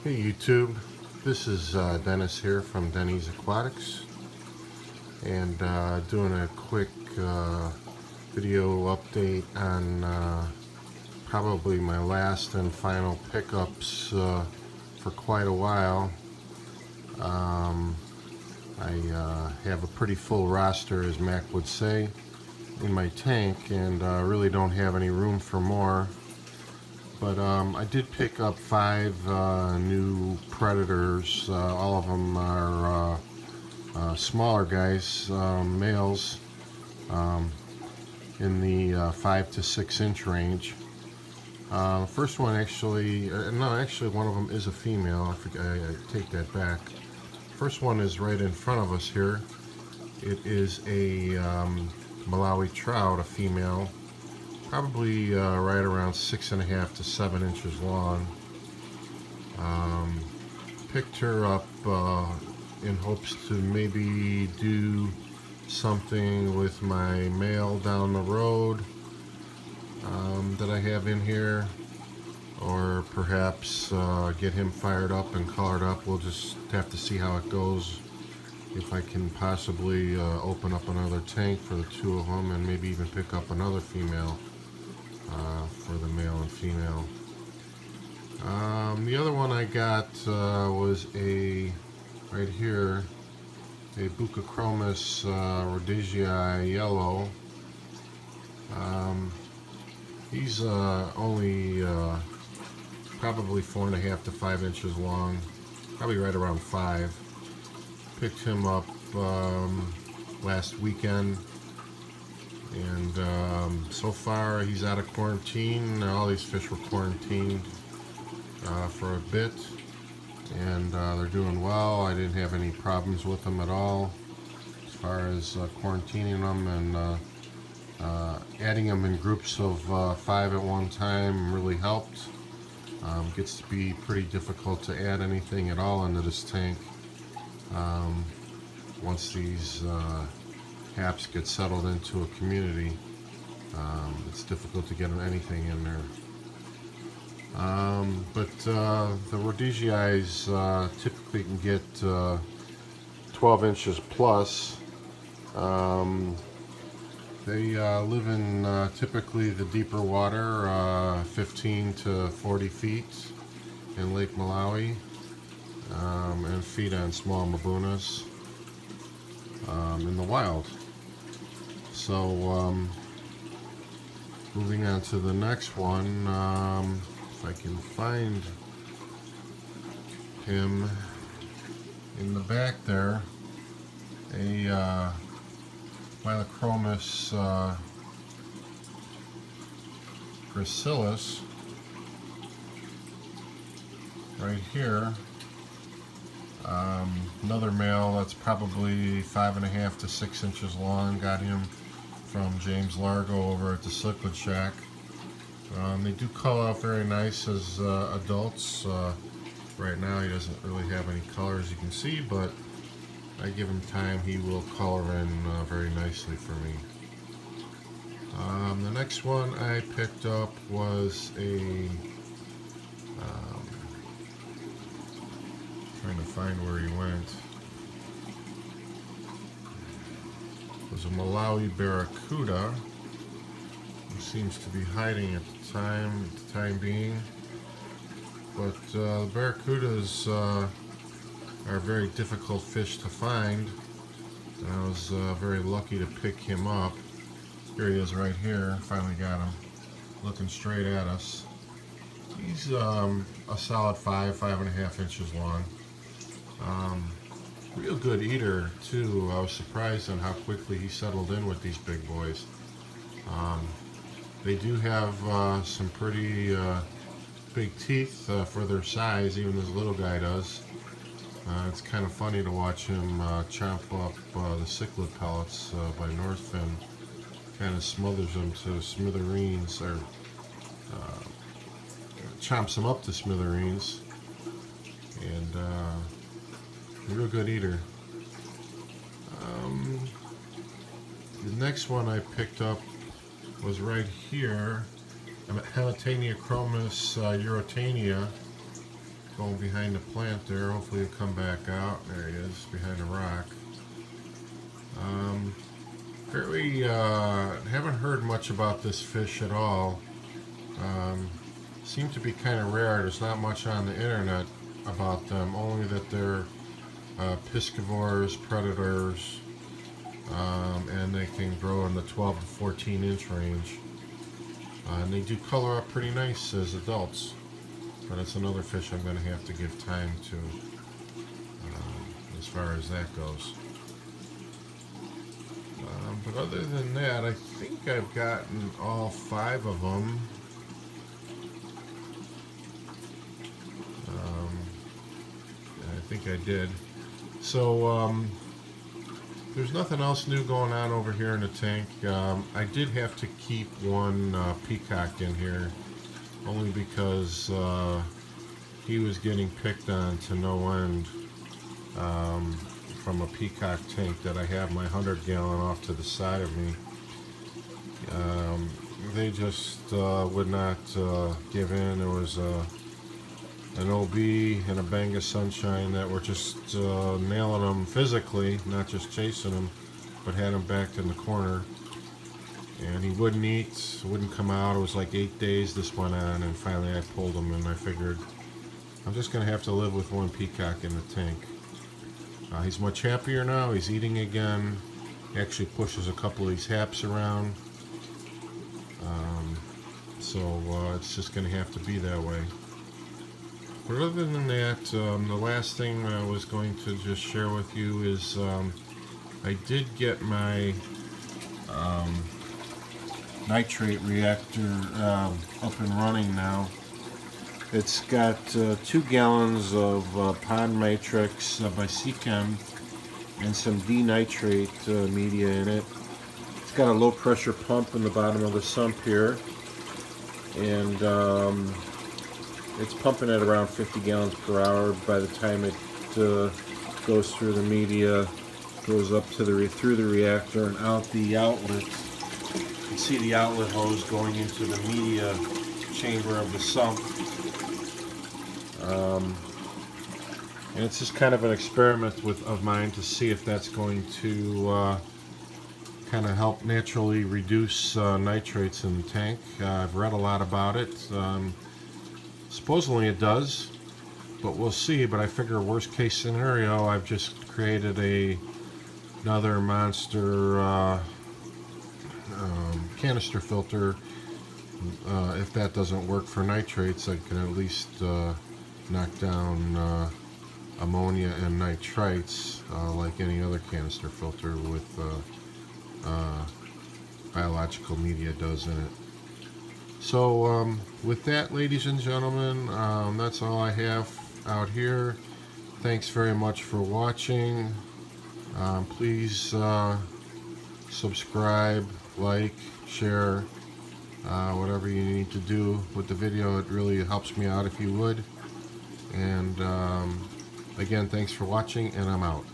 Hey YouTube, this is Dennis here from Denny's Aquatics, and doing a quick video update on probably my last and final pickups for quite a while. I have a pretty full roster, as Mac would say, in my tank, and really don't have any room for more. But I did pick up 5 new predators. All of them are smaller guys, males, in the 5 to 6 inch range. First one actually, actually one of them is a female. I take that back. First one is right in front of us here. It is a Malawi trout, a female. Probably right around 6.5 to 7 inches long. Picked her up in hopes to maybe do something with my male down the road that I have in here, or perhaps get him fired up and colored up. We'll just have to see how it goes. If I can possibly open up another tank for the two of them, and maybe even pick up another female for the male and female. The other one I got was right here, a Buccochromis rhodesii yellow. He's only probably 4.5 to 5 inches long, probably right around 5. Picked him up last weekend, and so far he's out of quarantine. All these fish were quarantined for a bit, and they're doing well. I didn't have any problems with them at all as far as quarantining them, and adding them in groups of 5 at one time really helped. Gets to be pretty difficult to add anything at all into this tank once these Haps get settled into a community. It's difficult to get anything in there. But the rhodesii typically can get 12 inches plus. They live in typically the deeper water, 15 to 40 feet in Lake Malawi, and feed on small mabunas in the wild. So moving on to the next one, if I can find him in the back there, a Buccochromis gracilis right here. Another male that's probably 5.5 to 6 inches long. Got him from James Largo over at the Cichlid Shack. They do color out very nice as adults. Right now he doesn't really have any color, as you can see, but I give him time, he will color in very nicely for me. The next one I picked up was a trying to find where he went. It was a Malawi barracuda, who seems to be hiding at the time being. But barracudas are very difficult fish to find, and I was very lucky to pick him up. Here he is right here. Finally got him looking straight at us. He's a solid 5.5 inches long. Real good eater too. I was surprised on how quickly he settled in with these big boys. They do have some pretty big teeth for their size, even this little guy does. It's kind of funny to watch him chomp up the cichlid pellets by Northfin. Kind of smothers them to smithereens, or chomps them up to smithereens. And a real good eater. The next one I picked up was right here. I'm at Hamatania Chromis Eurotania. going behind the plant there. Hopefully he'll come back out. There he is, behind a rock. Fairly, haven't heard much about this fish at all. Seem to be kind of rare. There's not much on the internet about them, only that they're piscivores, predators, and they can grow in the 12 to 14 inch range. And they do color up pretty nice as adults, but it's another fish I'm going to have to give time to as far as that goes. But other than that, I think I've gotten all 5 of them. I think I did. So there's nothing else new going on over here in the tank. I did have to keep one peacock in here, only because he was getting picked on to no end from a peacock tank that I have my 100-gallon off to the side of me. They just would not give in. There was an OB and a Bang of Sunshine that were just nailing them physically, not just chasing them, but had him backed in the corner. And he wouldn't eat, wouldn't come out. It was like 8 days this went on, and finally I pulled him, and I figured I'm just going to have to live with one peacock in the tank. He's much happier now. He's eating again. He actually pushes a couple of these haps around. So it's just going to have to be that way. But other than that, the last thing I was going to just share with you is I did get my nitrate reactor up and running now. It's got 2 gallons of pond matrix by Seachem and some denitrate media in it. It's got a low pressure pump in the bottom of the sump here, and it's pumping at around 50 gallons per hour. By the time it goes through the media, goes up to through the reactor and out the outlet. You can see the outlet hose going into the media chamber of the sump. And it's just kind of an experiment of mine to see if that's going to kind of help naturally reduce nitrates in the tank. I've read a lot about it. Supposedly it does, but we'll see. But I figure worst case scenario, I've just created another monster canister filter. If that doesn't work for nitrates, I can at least knock down ammonia and nitrites like any other canister filter with biological media does in it. So with that, ladies and gentlemen, that's all I have out here. Thanks very much for watching. Please subscribe, like, share, whatever you need to do with the video. It really helps me out if you would. And again, thanks for watching, and I'm out.